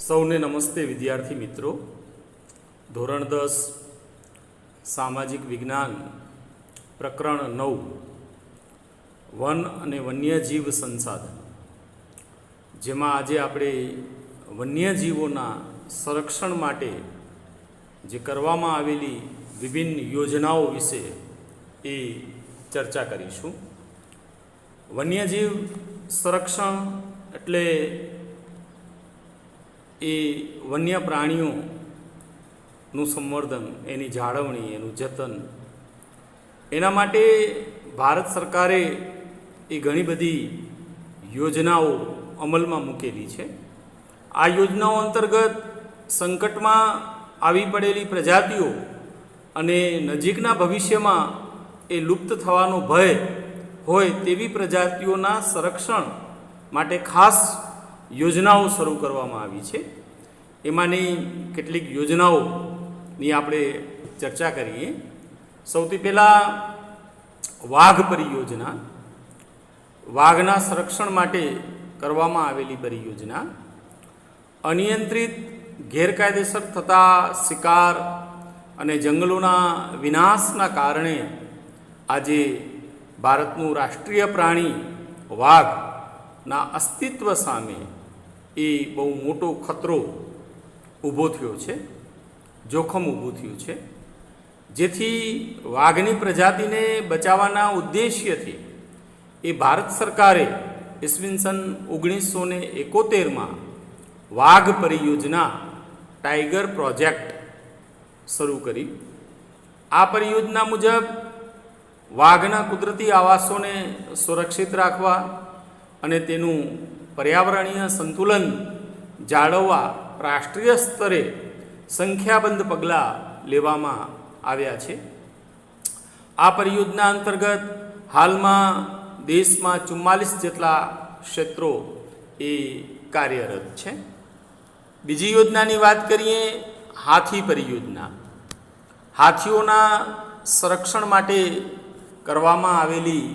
સૌને નમસ્તે વિદ્યાર્થી મિત્રો. ધોરણ 10 સામાજિક વિજ્ઞાન પ્રકરણ 9 વન અને વન્યજીવ સંસાધન, જેમાં આજે આપણે વન્યજીવોના સંરક્ષણ માટે જે કરવામાં આવેલી વિભિન્ન યોજનાઓ વિશે એ ચર્ચા કરીશું. વન્યજીવ સંરક્ષણ એટલે એ વન્ય પ્રાણીઓનું સંવર્ધન, એની જાળવણી, એનું જતન. એના માટે ભારત સરકારે એ ઘણી બધી યોજનાઓ અમલમાં મૂકેલી છે. આ યોજનાઓ અંતર્ગત સંકટમાં આવી પડેલી પ્રજાતિઓ અને નજીકના ભવિષ્યમાં એ લુપ્ત થવાનો ભય હોય તેવી પ્રજાતિઓના સંરક્ષણ માટે ખાસ યોજનાઓ શરૂ કરવામાં આવી છે. એમાંની કેટલીક યોજનાઓની આપણે ચર્ચા કરીએ. સૌથી પહેલાં વાઘ પરિયોજના, વાઘના સંરક્ષણ માટે કરવામાં આવેલી પરિયોજના. અનિયંત્રિત ગેરકાયદેસર થતા શિકાર અને જંગલોના વિનાશના કારણે આજે ભારતનું રાષ્ટ્રીય પ્રાણી વાઘના અસ્તિત્વ સામે એ બહુ મોટો ખતરો ઊભો થયો છે, જોખમ ઊભું થયું છે. જેથી વાઘની પ્રજાતિને બચાવવાના ઉદ્દેશ્યથી એ ભારત સરકારે ઈસવીસન 1971માં વાઘ પરિયોજના, ટાઈગર પ્રોજેક્ટ શરૂ કરી. આ પરિયોજના મુજબ વાઘના કુદરતી આવાસોને સુરક્ષિત રાખવા અને તેનું પર્યાવરણીય સંતુલન જાળવવા રાષ્ટ્રીય સ્તરે સંખ્યાબંધ પગલાં લેવામાં આવ્યા છે. આ પરિયોજના અંતર્ગત હાલમાં દેશમાં 44 જેટલા ક્ષેત્રો એ કાર્યરત છે. બીજી યોજનાની વાત કરીએ, હાથી પરિયોજના. હાથીઓના સંરક્ષણ માટે કરવામાં આવેલી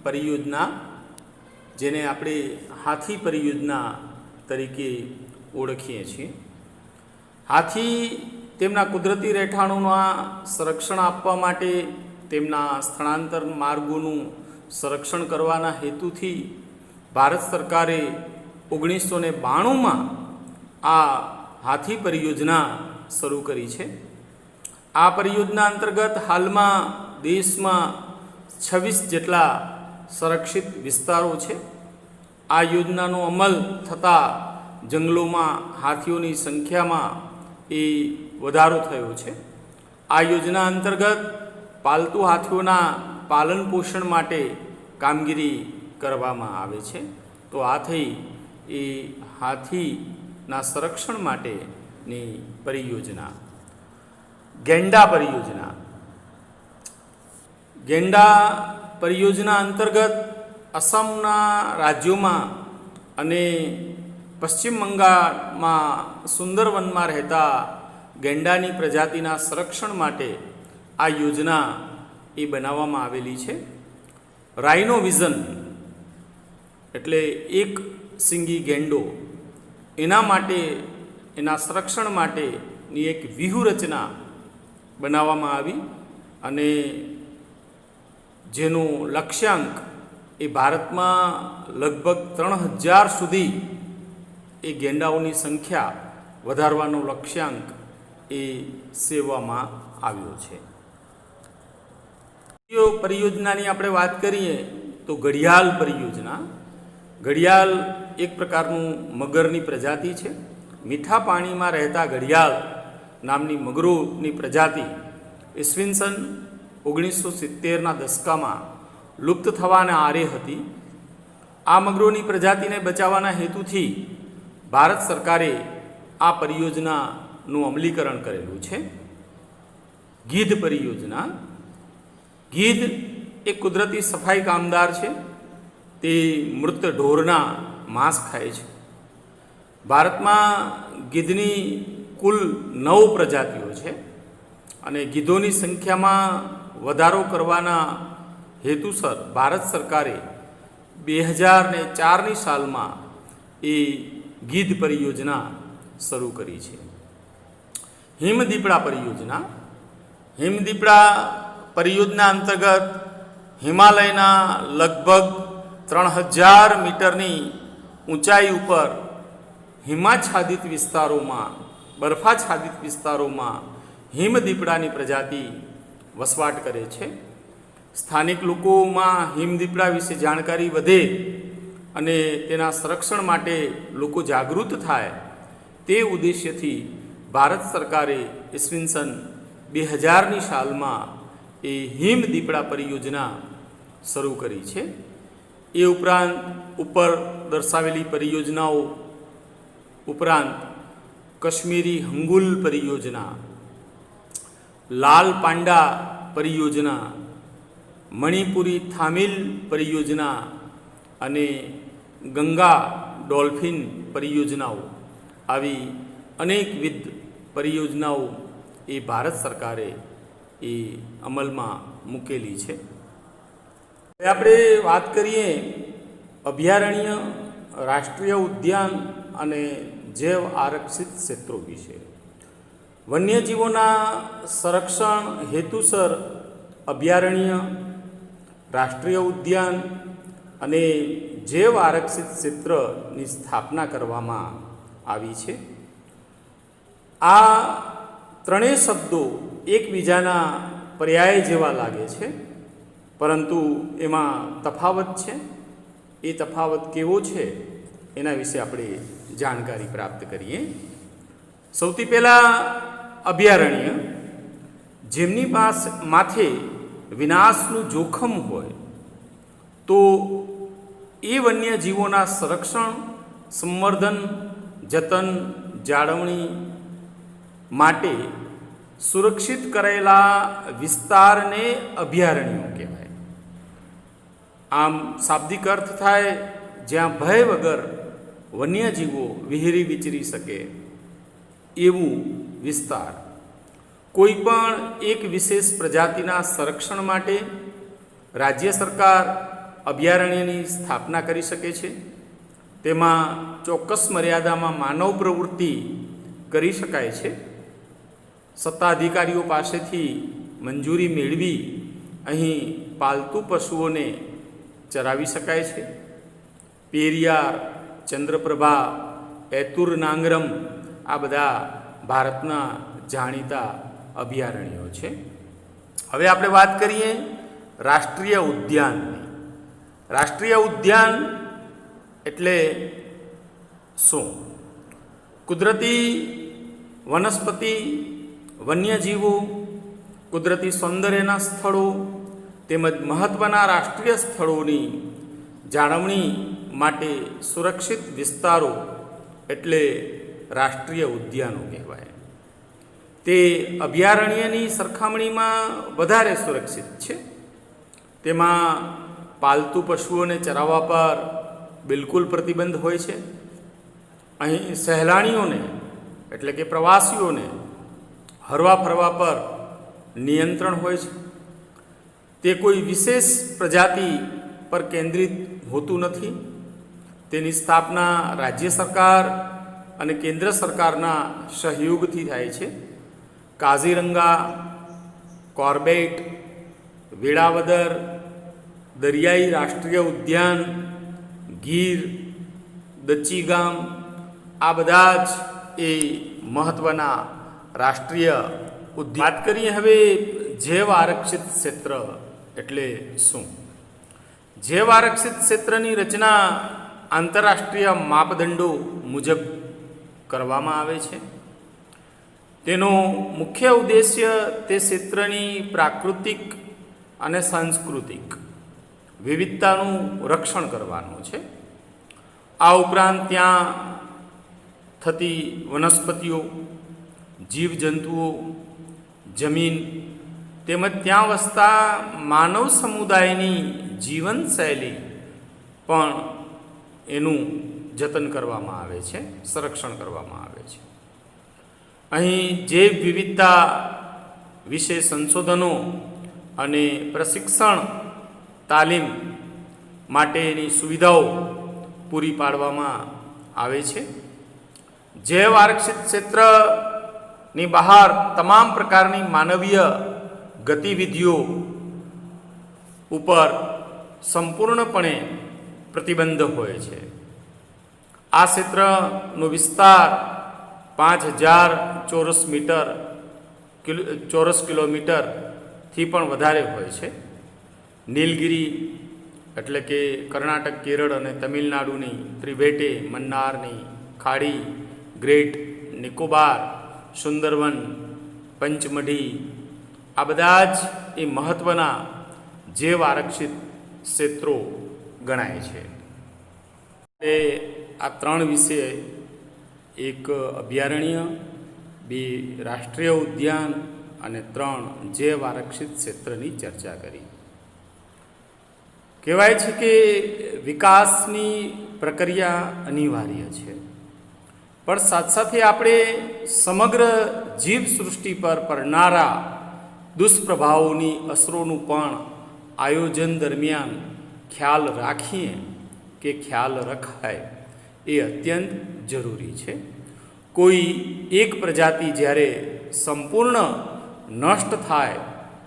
પરિયોજના, જેને આપણે હાથી પરિયોજના તરીકે ઓળખીએ છીએ. હાથી તેમના કુદરતી રહેઠાણોના સંરક્ષણ આપવા માટે તેમના સ્થળાંતર માર્ગોનું સંરક્ષણ કરવાના હેતુથી ભારત સરકારે 1992માં આ હાથી પરિયોજના શરૂ કરી છે. આ પરિયોજના અંતર્ગત હાલમાં દેશમાં 26 જેટલા સંરક્ષિત વિસ્તારો છે. આ યોજનાનો અમલ થતાં જંગલોમાં હાથીઓની સંખ્યામાં એ વધારો થયો છે. આ યોજના અંતર્ગત પાલતુ હાથીઓના પાલન પોષણ માટે કામગીરી કરવામાં આવે છે. તો આ થઈ એ હાથીના સંરક્ષણ માટેની પરિયોજના. ગેંડા પરિયોજના. ગેંડા પરિયોજના અંતર્ગત અસમના રાજ્યોમાં અને પશ્ચિમ બંગાળમાં સુંદરવનમાં રહેતા ગેંડાની પ્રજાતિના સંરક્ષણ માટે આ યોજના એ બનાવવામાં આવેલી છે. રાઇનો વિઝન એટલે એક સિંગી ગેંડો, એના માટે, એના સંરક્ષણ માટેની એક વ્યૂહરચના બનાવવામાં આવી અને જેનો લક્ષ્યાંક એ ભારતમાં લગભગ 3000 સુધી એ ગેંડાઓની સંખ્યા વધારવાનો લક્ષ્યાંક એ સેવવામાં આવ્યો છે. પરિયોજનાની આપણે વાત કરીએ તો ઘડિયાળ પરિયોજના. ઘડિયાળ એક પ્રકારનું મગરની પ્રજાતિ છે. મીઠા પાણીમાં રહેતા ઘડિયાળ નામની મગરોની પ્રજાતિ ઈસવીસન 1970ના દશકામાં લુપ્ત થવાના આરે હતી. આ મગરોની પ્રજાતિને બચાવવાના હેતુથી ભારત સરકારે આ પરિયોજનાનું અમલીકરણ કરેલું છે. ગીધ પરિયોજના. ગીધ એક કુદરતી સફાઈ કામદાર છે. તે મૃત ઢોરના માંસ ખાય છે. ભારતમાં ગીધની કુલ 9 પ્રજાતિઓ છે અને ગીધોની સંખ્યામાં વધારો કરવાના હેતુસર ભારત સરકારે 2004ની સાલમાં એ ગીધ પરિયોજના શરૂ કરી છે. હિમદીપડા પરિયોજના. હિમદીપડા પરિયોજના અંતર્ગત હિમાલયના લગભગ 3000 મીટરની ઊંચાઈ ઉપર હિમાચ્છાદિત વિસ્તારોમાં, બરફાચ્છાદિત વિસ્તારોમાં હિમદીપડાની પ્રજાતિ વસવાટ કરે છે. સ્થાનિક લોકોમાં હિમદીપડા વિશે જાણકારી વધે અને તેના સંરક્ષણ માટે લોકો જાગૃત થાય તે ઉદ્દેશ્યથી ભારત સરકારે ઈસવીસન 2000ની સાલમાં એ હિમદીપડા પરિયોજના શરૂ કરી છે. એ ઉપરાંત ઉપર દર્શાવેલી પરિયોજનાઓ ઉપરાંત કશ્મીરી હંગુલ પરિયોજના, લાલ પાંડા પરિયોજના, મણિપુરી થામિલ પરિયોજના અને ગંગા ડોલ્ફિન પરિયોજનાઓ, આવી અનેકવિધ પરિયોજનાઓ એ ભારત સરકારે એ અમલમાં મૂકેલી છે. હવે આપણે વાત કરીએ અભયારણ્ય, રાષ્ટ્રીય ઉદ્યાન અને જૈવ આરક્ષિત ક્ષેત્રો વિશે. વન્યજીવોના સંરક્ષણ હેતુસર અભયારણ્ય, રાષ્ટ્રીય ઉદ્યાન અને જૈવ આરક્ષિત ક્ષેત્રની સ્થાપના કરવામાં આવી છે. આ ત્રણેય શબ્દો એકબીજાના પર્યાય જેવા લાગે છે, પરંતુ એમાં તફાવત છે. એ તફાવત કેવો છે એના વિશે આપણે જાણકારી પ્રાપ્ત કરીએ. સૌથી પહેલાં અભયારણ્ય, જેમની માથે વિનાશનું જોખમ હોય તો એ વન્યજીવોના સંરક્ષણ, સંવર્ધન, જતન, જાળવણી માટે સુરક્ષિત કરેલા વિસ્તારને અભયારણ્યો કહેવાય. આમ શાબ્દિક અર્થ થાય જ્યાં ભય વગર વન્યજીવો વિહરી વિચરી શકે એવું વિસ્તાર. કોઈ પણ એક વિશેષ પ્રજાતિના સંરક્ષણ માટે રાજ્ય સરકાર અભયારણ્યની સ્થાપના કરી શકે છે. તેમાં ચોક્કસ મર્યાદામાં માનવ પ્રવૃત્તિ કરી શકાય છે. સત્તાધિકારીઓ પાસેથી મંજૂરી મેળવી અહીં પાલતુ પશુઓને ચરાવી શકાય છે. પેરિયાર, ચંદ્રપ્રભા, એતુર નાંગરમ આ બધા ભારતના જાણીતા અભયારણ્યો છે. હવે આપણે વાત કરીએ રાષ્ટ્રીય ઉદ્યાનની. રાષ્ટ્રીય ઉદ્યાન એટલે શું? કુદરતી વનસ્પતિ, વન્યજીવો, કુદરતી સૌંદર્યના સ્થળો તેમજ મહત્ત્વના રાષ્ટ્રીય સ્થળોની જાળવણી માટે સુરક્ષિત વિસ્તારો એટલે રાષ્ટ્રીય ઉદ્યાનો કહેવાય. તે અભયારણ્યની સરખામણીમાં વધારે સુરક્ષિત છે. તેમાં પાલતુ પશુઓને ચરાવવા પર બિલકુલ પ્રતિબંધ હોય છે. અહીં સહેલાણીઓને એટલે કે પ્રવાસીઓને હરવા ફરવા પર નિયંત્રણ હોય છે. તે કોઈ વિશેષ પ્રજાતિ પર કેન્દ્રિત હોતું નથી. તેની સ્થાપના રાજ્ય સરકાર અને કેન્દ્ર સરકારના સહયોગથી થાય છે. કાઝીરંગા, કોર્બેટ, વેળાવદર, દરિયાઈ રાષ્ટ્રીય ઉદ્યાન, ગીર, દચ્ચીગામ આ બધા જ એ મહત્ત્વના રાષ્ટ્રીય ઉદ્યાન. વાત કરીએ હવે જૈવ આરક્ષિત ક્ષેત્ર એટલે શું? જૈવ આરક્ષિત ક્ષેત્રની રચના આંતરરાષ્ટ્રીય માપદંડો મુજબ કરવામાં આવે છે. તેનો મુખ્ય ઉદ્દેશ્ય તે ક્ષેત્રની પ્રાકૃતિક અને સાંસ્કૃતિક વિવિધતાનું રક્ષણ કરવાનું છે. આ ઉપરાંત ત્યાં થતી વનસ્પતિઓ, જીવજંતુઓ, જમીન તેમજ ત્યાં વસતા માનવ સમુદાયની જીવનશૈલી પણ એનું જતન કરવામાં આવે છે, સંરક્ષણ કરવામાં આવે છે. અહીં જૈવ વિવિધતા વિશે સંશોધનો અને પ્રશિક્ષણ તાલીમ માટેની સુવિધાઓ પૂરી પાડવામાં આવે છે. જૈવ આરક્ષિત ક્ષેત્રની બહાર તમામ પ્રકારની માનવીય ગતિવિધિઓ ઉપર સંપૂર્ણપણે પ્રતિબંધ હોય છે. આ ક્ષેત્રનો વિસ્તાર 5000 ચોરસ કિલોમીટરથી પણ વધારે હોય છે. નીલગિરી એટલે કે કર્ણાટક, કેરળ અને તમિલનાડુની ત્રિભેટે, મન્નારની ખાડી, ગ્રેટ નિકોબાર, સુંદરવન, પંચમઢી, આ બધા જ એ મહત્ત્વના જૈવ આરક્ષિત ક્ષેત્રો ગણાય છે. એ આ 3 વિશે એક અભયારણ્ય, 2 રાષ્ટ્રીય ઉદ્યાન અને 3 જૈવ આરક્ષિત ક્ષેત્રની ચર્ચા કરી. કહેવાય છે કે વિકાસની પ્રક્રિયા અનિવાર્ય છે, પણ સાથે સાથે આપણે સમગ્ર જીવસૃષ્ટિ પર પડનારા દુષ્પ્રભાવોની અસરોનું પણ આયોજન દરમિયાન ખ્યાલ રાખીએ કે ખ્યાલ રખાય એ અત્યંત જરૂરી છે. કોઈ એક પ્રજાતિ જ્યારે સંપૂર્ણ નષ્ટ થાય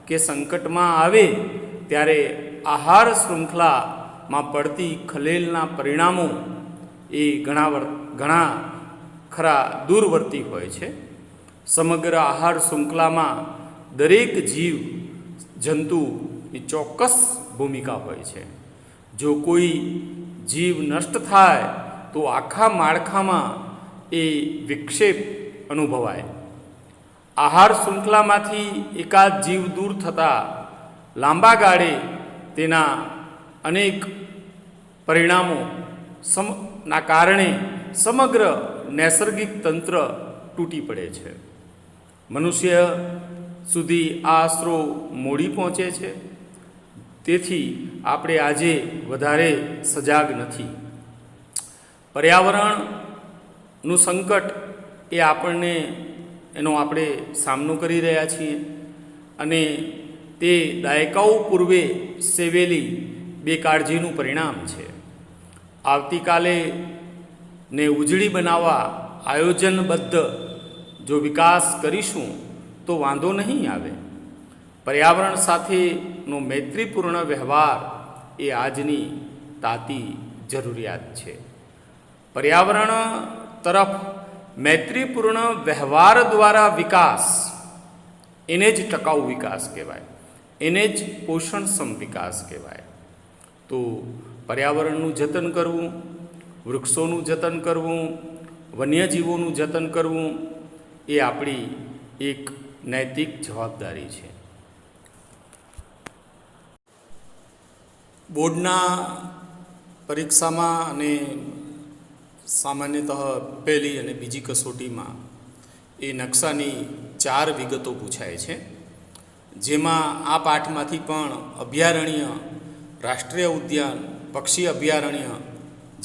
કે સંકટમાં આવે ત્યારે આહાર શૃંખલામાં પડતી ખલેલના પરિણામો એ ઘણા ખરા દૂરવર્તી હોય છે. સમગ્ર આહાર શૃંખલામાં દરેક જીવ જંતુની ચોક્કસ ભૂમિકા હોય છે. જો કોઈ જીવ નષ્ટ થાય તો આખા માળખામાં એ વિક્ષેપ અનુભવાય. આહાર શૃંખલામાંથી એકાદ જીવ દૂર થતાં લાંબા ગાળે તેના અનેક પરિણામો ના કારણે સમગ્ર નૈસર્ગિક તંત્ર તૂટી પડે છે. મનુષ્ય સુધી આ અસરો મોડી પહોંચે છે. તેથી આપણે આજે વધારે સજાગ નથી. પર્યાવરણનું સંકટ એ એનો આપણે સામનો કરી રહ્યા છીએ અને તે દાયકાઓ પૂર્વે સેવેલી બેકાળજીનું પરિણામ છે. આવતીકાલે ને ઉજળી બનાવવા આયોજનબદ્ધ જો વિકાસ કરીશું તો વાંધો નહીં આવે. પર્યાવરણ સાથેનો મૈત્રીપૂર્ણ વ્યવહાર એ આજની તાતી જરૂરિયાત છે. પર્યાવરણ તરફ મૈત્રીપૂર્ણ વ્યવહાર દ્વારા વિકાસ, એને જ ટકાઉ વિકાસ કહેવાય, એને જ પોષણક્ષમ વિકાસ કહેવાય. તો પર્યાવરણનું જતન કરવું, વૃક્ષોનું જતન કરવું, વન્યજીવોનું જતન કરવું એ આપણી એક નૈતિક જવાબદારી છે. બોર્ડના પરીક્ષામાં અને સામાન્યતઃ પહેલી અને બીજી કસોટીમાં એ નકશાની 4 વિગતો પૂછાય છે, જેમાં આ પાઠમાંથી પણ અભયારણ્ય, રાષ્ટ્રીય ઉદ્યાન, પક્ષી અભયારણ્ય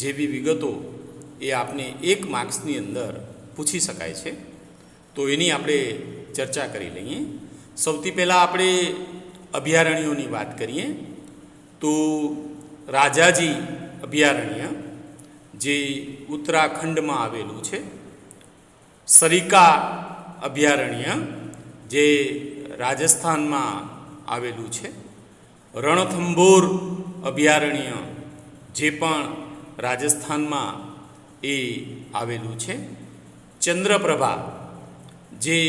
જેવી વિગતો એ આપને 1 માર્ક્સની અંદર પૂછી શકાય છે. તો એની આપણે ચર્ચા કરી લઈએ. સૌથી પહેલાં આપણે અભયારણ્યોની વાત કરીએ તો રાજાજી અભયારણ્ય જે ઉત્તરાખંડમાં આવેલું છે, સરિકા અભયારણ્ય જે રાજસ્થાનમાં આવેલું છે, રણથંભોર અભયારણ્ય જે પણ રાજસ્થાનમાં એ આવેલું છે, ચંદ્રપ્રભા જે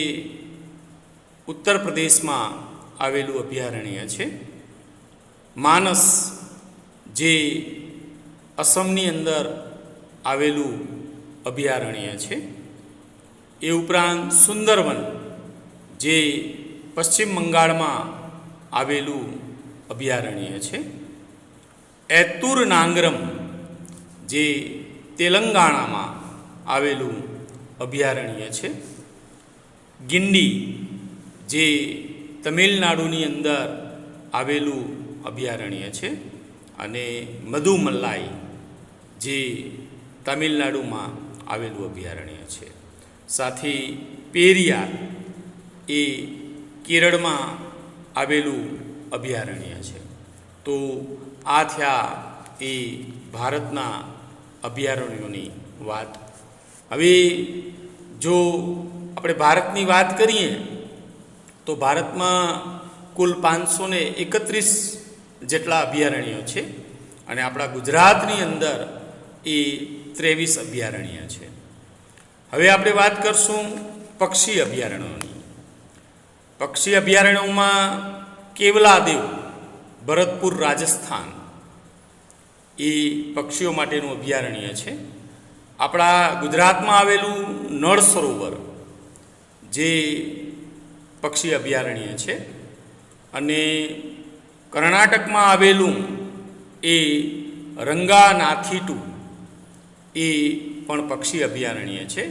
ઉત્તર પ્રદેશમાં આવેલું અભયારણ્ય છે, માનસ જે અસમની અંદર આવેલું અભયારણ્ય છે, એ ઉપરાંત સુંદરવન જે પશ્ચિમ બંગાળમાં આવેલું અભયારણ્ય છે, એતુર નાંગરમ જે તેલંગાણામાં આવેલું અભયારણ્ય છે, ગિંડી જે તમિલનાડુની અંદર આવેલું અભયારણ્ય છે, અને મધુમલાઈ જે તમિલનાડુમાં આવેલું અભયારણ્ય છે. સાથે પેરિયાર એ કેરળમાં આવેલું અભયારણ્ય છે. તો આ થયા એ ભારતના અભયારણ્યોની વાત. હવે જો આપણે ભારતની વાત કરીએ તો ભારતમાં કુલ 531 જેટલા અભયારણ્યો છે અને આપણા ગુજરાતની અંદર એ 23 અભયારણ્ય છે. હવે આપણે વાત કરશું પક્ષી અભયારણ્યોની. પક્ષી અભયારણ્યોમાં કેવલાદેવ, ભરતપુર, રાજસ્થાન એ પક્ષીઓ માટેનું અભયારણ્ય છે. આપણા ગુજરાતમાં આવેલું નળ સરોવર જે પક્ષી અભયારણ્ય છે અને કર્ણાટકમાં આવેલું એ રંગાનાથીટુ એ પણ પક્ષી અભયારણ્ય છે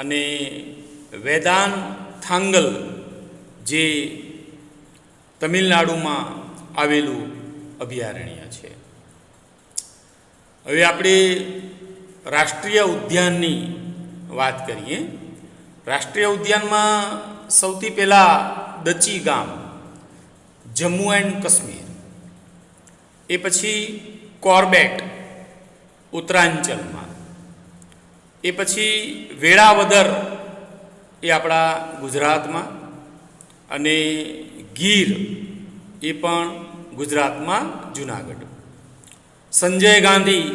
અને વેદાંથાંગલ જે તમિલનાડુમાં આવેલું અભયારણ્ય છે. હવે આપણે રાષ્ટ્રીય ઉદ્યાનની વાત કરીએ. રાષ્ટ્રીય ઉદ્યાનમાં સૌથી પહેલાં દચી ગામ, જમ્મુ એન્ડ કાશ્મીર, એ પછી કોર્બેટ ઉત્તરાંચલમાં, એ પછી વેળાવદર એ આપણા ગુજરાતમાં, અને ગીર એ પણ ગુજરાતમાં જુનાગઢ. સંજય ગાંધી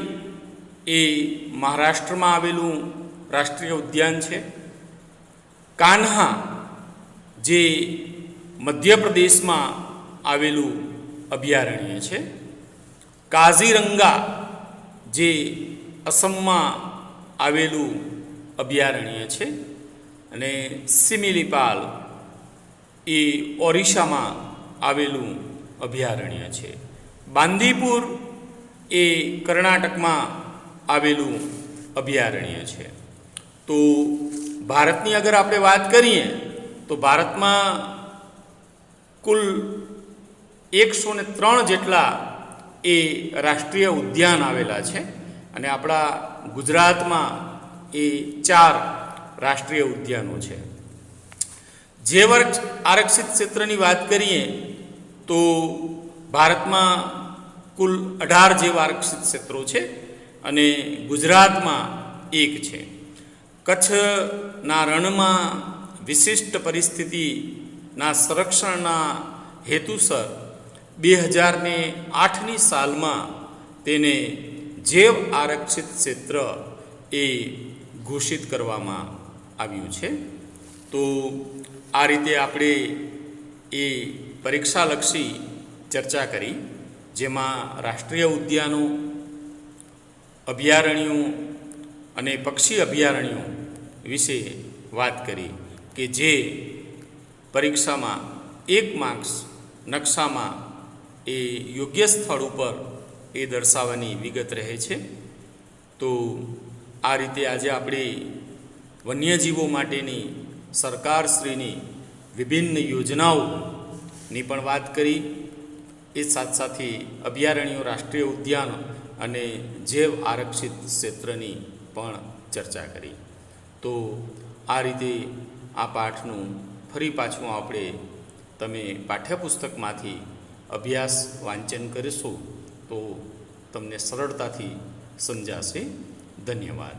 એ મહારાષ્ટ્રમાં આવેલું રાષ્ટ્રીય ઉદ્યાન છે. કાન્હા જે મધ્યપ્રદેશમાં આવેલું અભયારણ્ય છે. કાઝીરંગા જે અસમમાં આવેલું અભયારણ્ય છે અને સિમિલીપાલ એ ઓરિસ્સામાં આવેલું અભયારણ્ય છે. બાંદીપુર એ કર્ણાટકમાં આવેલું અભયારણ્ય છે. તો ભારતની અગર આપણે વાત કરીએ તો ભારતમાં કુલ 103 જેટલા એ રાષ્ટ્રીય ઉદ્યાન આવેલા છે અને આપણા ગુજરાતમાં એ 4 રાષ્ટ્રીય ઉદ્યાનો છે. જૈવ આરક્ષિત ક્ષેત્રની વાત કરીએ તો ભારતમાં કુલ 18 જૈવ આરક્ષિત ક્ષેત્રો છે અને ગુજરાતમાં 1 છે. કચ્છના રણમાં વિશિષ્ટ પરિસ્થિતિના સંરક્ષણના હેતુસર 2008ની સાલમાં તેને જૈવ આરક્ષિત ક્ષેત્ર એ ઘોષિત કરવામાં આવ્યું છે. તો આ રીતે આપણે એ પરીક્ષાલક્ષી ચર્ચા કરી, જેમાં રાષ્ટ્રીય ઉદ્યાનો, અભયારણ્યો અને પક્ષી અભયારણ્યો વિશે વાત કરી કે જે પરીક્ષામાં 1 માર્ક્સ નકશામાં એ યોગ્ય સ્થળ ઉપર એ દર્શાવવાની વિગત રહે છે. તો આ રીતે આજે આપણે વન્યજીવો માટેની સરકારશ્રીની વિભિન્ન યોજનાઓની પણ વાત કરી. એ સાથે અભયારણ્યો, રાષ્ટ્રીય ઉદ્યાન અને જૈવ આરક્ષિત ક્ષેત્રની પણ ચર્ચા કરી. તો આ રીતે આ પાઠનું ફરી પાછું આપણે તમે પાઠ્યપુસ્તકમાંથી અભ્યાસ વાંચન કરીશું તો તમને સરળતાથી સમજાશે. ધન્યવાદ.